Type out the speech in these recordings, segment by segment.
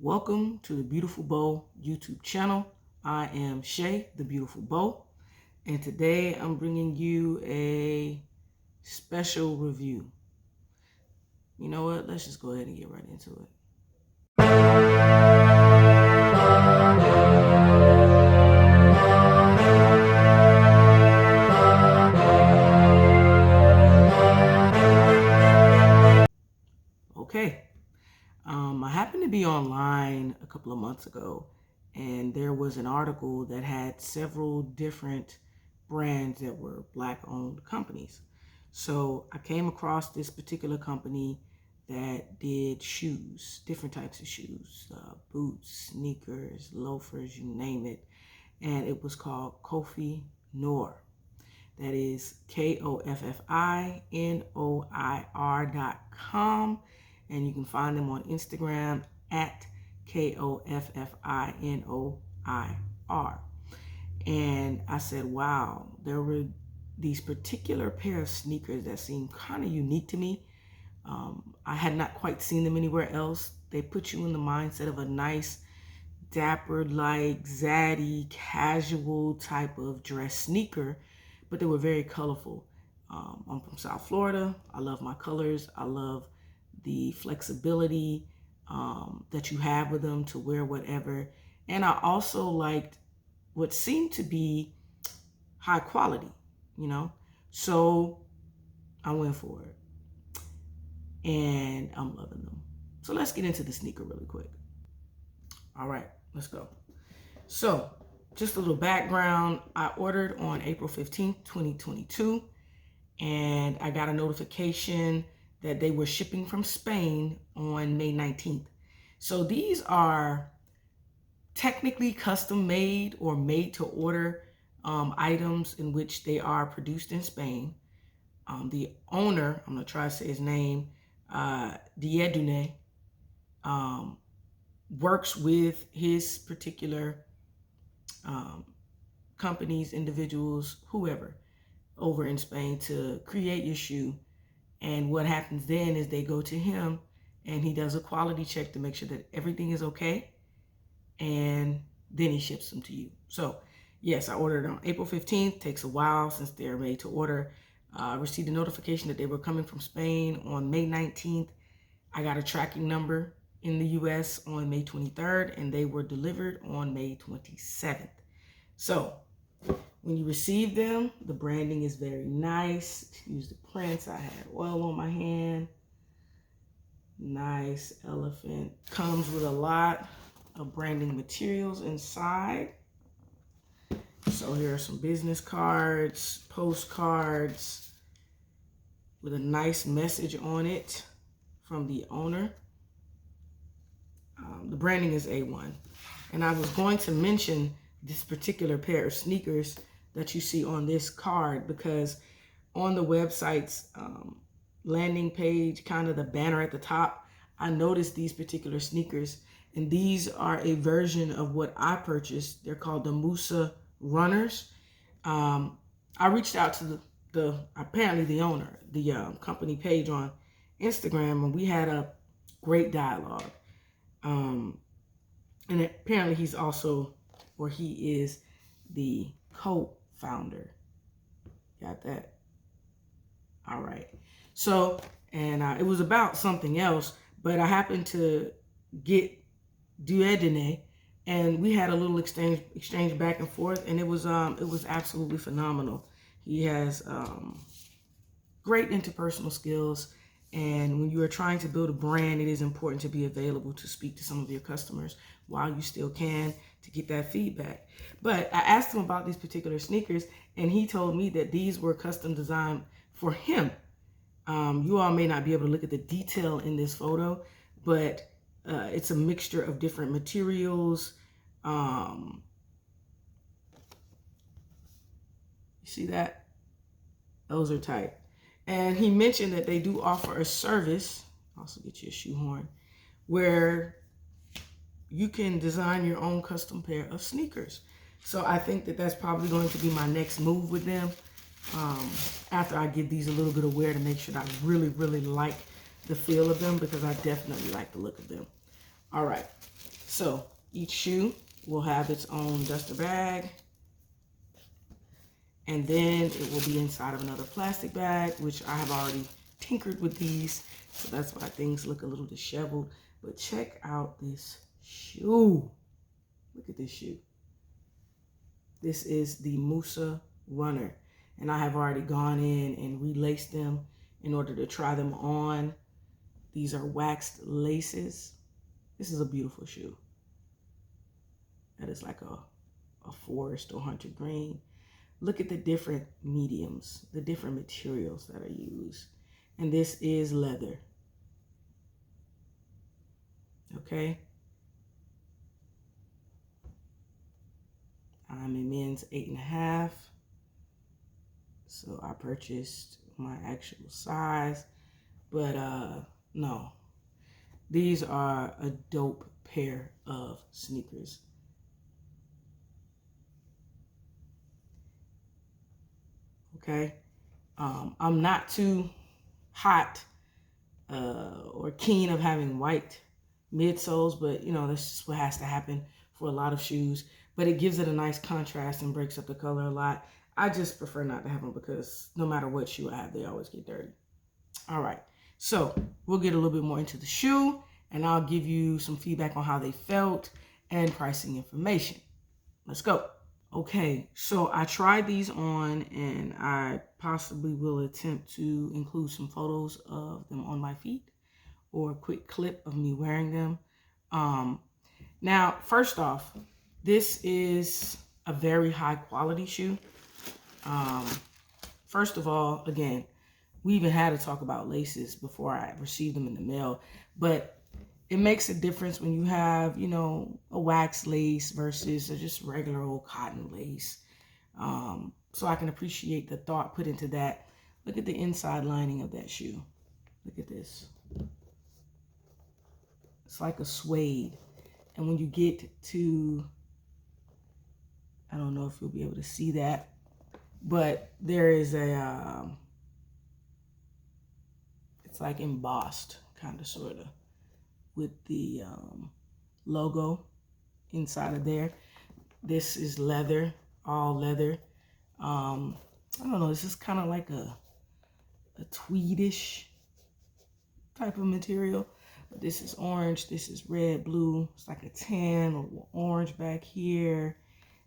Welcome to the Beautiful Beau YouTube channel. I am Shay, the Beautiful Beau, and today I'm bringing you a special review. You know what? Let's just go ahead and get right into it. Okay. I happened to be online a couple of months ago, and there was an article that had several different brands that were Black-owned companies. So I came across this particular company that did shoes, different types of shoes, boots, sneakers, loafers, you name it. And it was called Koffi Noir. That is KOFFINOIR.com. And you can find them on Instagram at KOFFINOIR. And I said, wow, there were these particular pair of sneakers that seemed kind of unique to me. I had not quite seen them anywhere else. They put you in the mindset of a nice, dapper, like zaddy, casual type of dress sneaker, but they were very colorful. I'm from South Florida. I love my colors. I love the flexibility that you have with them to wear whatever. And I also liked what seemed to be high quality, you know? So I went for it. And I'm loving them. So let's get into the sneaker really quick. All right, let's go. So just a little background. I ordered on April 15th, 2022. And I got a notification that they were shipping from Spain on May 19th. So these are technically custom made or made to order items in which they are produced in Spain. The owner, I'm gonna try to say his name, Diedune, works with his particular companies, individuals, whoever, over in Spain to create your shoe. And what happens then is they go to him and he does a quality check to make sure that everything is okay. And then he ships them to you. So yes, I ordered on April 15th. Takes a while since they're made to order. I received a notification that they were coming from Spain on May 19th. I got a tracking number in the US on May 23rd, and they were delivered on May 27th. So when you receive them, the branding is very nice. Use the prints. I had oil on my hand. Nice elephant. Comes with a lot of branding materials inside. So here are some business cards, postcards with a nice message on it from the owner. The branding is A1. And I was going to mention this particular pair of sneakers that you see on this card because on the website's landing page, kind of the banner at the top, I noticed these particular sneakers, and these are a version of what I purchased. They're called the Musa runners. I reached out to the apparently the owner, the company page on Instagram, and we had a great dialogue. And apparently he's also, or he is the co-founder. Got that? All right. So, and it was about something else, but I happened to get Diedune, and we had a little exchange back and forth, and it was absolutely phenomenal. He has great interpersonal skills, and when you are trying to build a brand, it is important to be available to speak to some of your customers while you still can to get that feedback. But I asked him about these particular sneakers, and he told me that these were custom designed for him. You all may not be able to look at the detail in this photo, but it's a mixture of different materials. You see that? Those are tight. And he mentioned that they do offer a service, also get you a shoehorn, where you can design your own custom pair of sneakers. So I think that that's probably going to be my next move with them. After I give these a little bit of wear to make sure that I really, really like the feel of them, because I definitely like the look of them. All right. So each shoe will have its own duster bag. And then it will be inside of another plastic bag, which I have already tinkered with these. So that's why things look a little disheveled. But check out this shoe. Look at this shoe. This is the Musa Runner. And I have already gone in and relaced them in order to try them on. These are waxed laces. This is a beautiful shoe. That is like a forest or hunter green. Look at the different mediums, the different materials that are used. And this is leather. Okay. I'm in men's 8.5. So I purchased my actual size. But no. These are a dope pair of sneakers. Okay. I'm not too hot or keen of having white midsoles, but you know, that's just what has to happen for a lot of shoes. But it gives it a nice contrast and breaks up the color a lot. I just prefer not to have them because no matter what shoe I have, they always get dirty. All right, so we'll get a little bit more into the shoe and I'll give you some feedback on how they felt and pricing information. Let's go. Okay, so I tried these on and I possibly will attempt to include some photos of them on my feet or a quick clip of me wearing them. Now, first off, this is a very high quality shoe. First of all, again, we even had to talk about laces before I received them in the mail, but it makes a difference when you have, you know, a wax lace versus a just regular old cotton lace. So I can appreciate the thought put into that. Look at the inside lining of that shoe. Look at this. It's like a suede. And when you get to, I don't know if you'll be able to see that, but there is a, it's like embossed, kind of, sort of, with the logo inside of there. This is leather, all leather. I don't know, this is kind of like a tweedish type of material. This is orange, this is red, blue. It's like a tan or orange back here.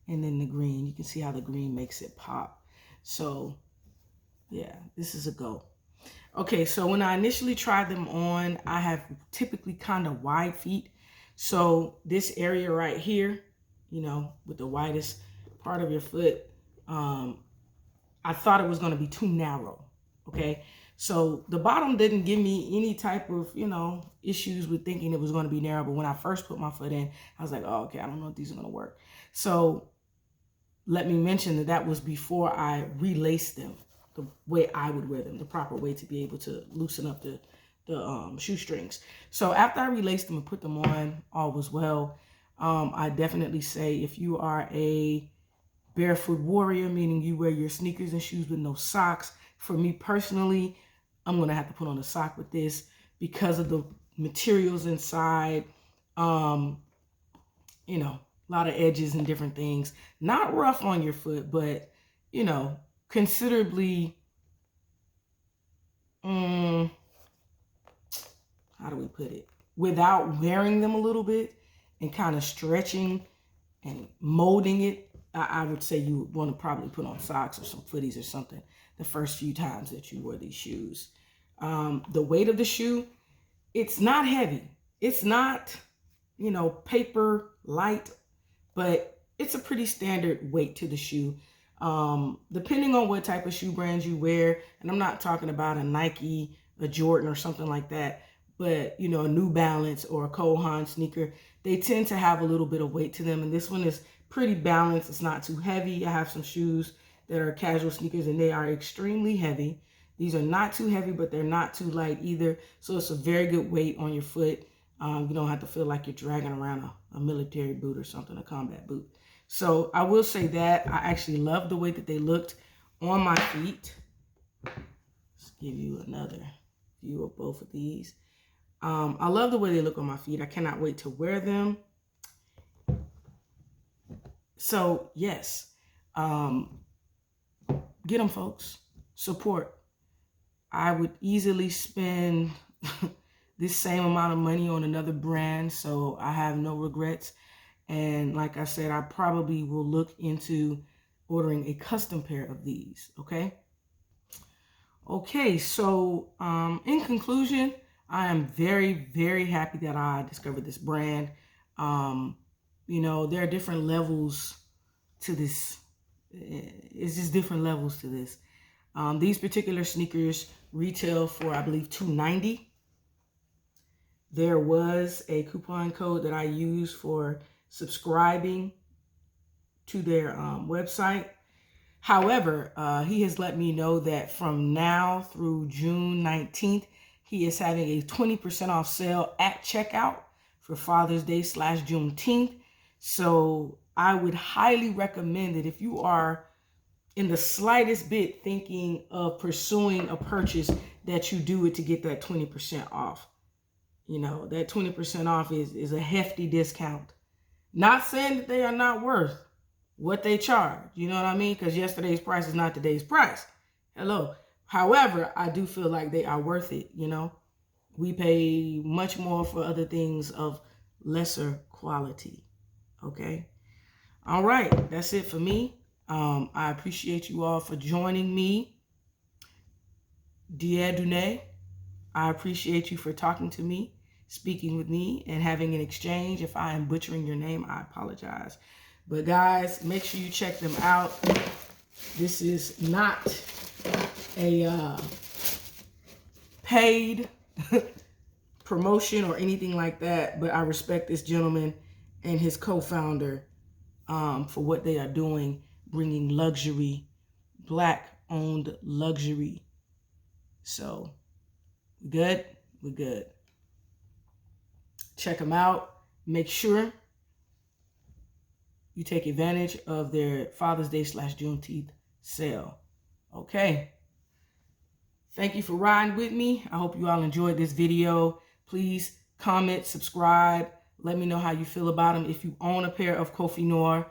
And then the green, you can see how the green makes it pop. So yeah, this is a go. Okay, so when I initially tried them on, I have typically kind of wide feet. So this area right here, you know, with the widest part of your foot, I thought it was going to be too narrow. Okay, so the bottom didn't give me any type of, you know, issues with thinking it was going to be narrow. But when I first put my foot in, I was like, oh, okay, I don't know if these are going to work. So let me mention that that was before I relaced them the way I would wear them, the proper way to be able to loosen up the shoestrings. So after I relaced them and put them on, all was well. I definitely say if you are a barefoot warrior, meaning you wear your sneakers and shoes with no socks, for me personally, I'm going to have to put on a sock with this because of the materials inside. You know, a lot of edges and different things. Not rough on your foot, but, you know, considerably, how do we put it? Without wearing them a little bit and kind of stretching and molding it, I would say you would want to probably put on socks or some footies or something the first few times that you wear these shoes. The weight of the shoe, it's not heavy. It's not, you know, paper light, but it's a pretty standard weight to the shoe. Depending on what type of shoe brands you wear, and I'm not talking about a Nike, a Jordan or something like that, but, you know, a New Balance or a Cole Haan sneaker, they tend to have a little bit of weight to them. And this one is pretty balanced. It's not too heavy. I have some shoes that are casual sneakers and they are extremely heavy. These are not too heavy, but they're not too light either. So it's a very good weight on your foot. You don't have to feel like you're dragging around a military boot or something, a combat boot. So I will say that I actually love the way that they looked on my feet. Let's give you another view of both of these. I love the way they look on my feet. I cannot wait to wear them. So yes, get them, folks. Support. I would easily spend this same amount of money on another brand, so I have no regrets. And like I said, I probably will look into ordering a custom pair of these, okay? Okay, so in conclusion, I am very, very happy that I discovered this brand. You know, there are different levels to this. It's just different levels to this. These particular sneakers retail for, I believe, $290. There was a coupon code that I used for subscribing to their website. However, he has let me know that from now through June 19th, he is having a 20% off sale at checkout for Father's Day / Juneteenth. So I would highly recommend it if you are in the slightest bit thinking of pursuing a purchase, that you do it to get that 20% off. You know, that 20% off is a hefty discount. Not saying that they are not worth what they charge. You know what I mean? Because yesterday's price is not today's price. Hello. However, I do feel like they are worth it. You know, we pay much more for other things of lesser quality. Okay. All right. That's it for me. I appreciate you all for joining me. Diadune, I appreciate you for talking to me, speaking with me, and having an exchange. If I am butchering your name, I apologize. But guys, make sure you check them out. This is not a paid promotion or anything like that, but I respect this gentleman and his co-founder for what they are doing, bringing luxury, Black-owned luxury. So, good? We're good. Check them out. Make sure you take advantage of their Father's Day / Juneteenth sale. Okay. Thank you for riding with me. I hope you all enjoyed this video. Please comment, subscribe. Let me know how you feel about them. If you own a pair of Koffi Noir,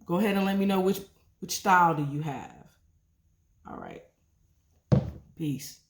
go ahead and let me know which style do you have. All right. Peace.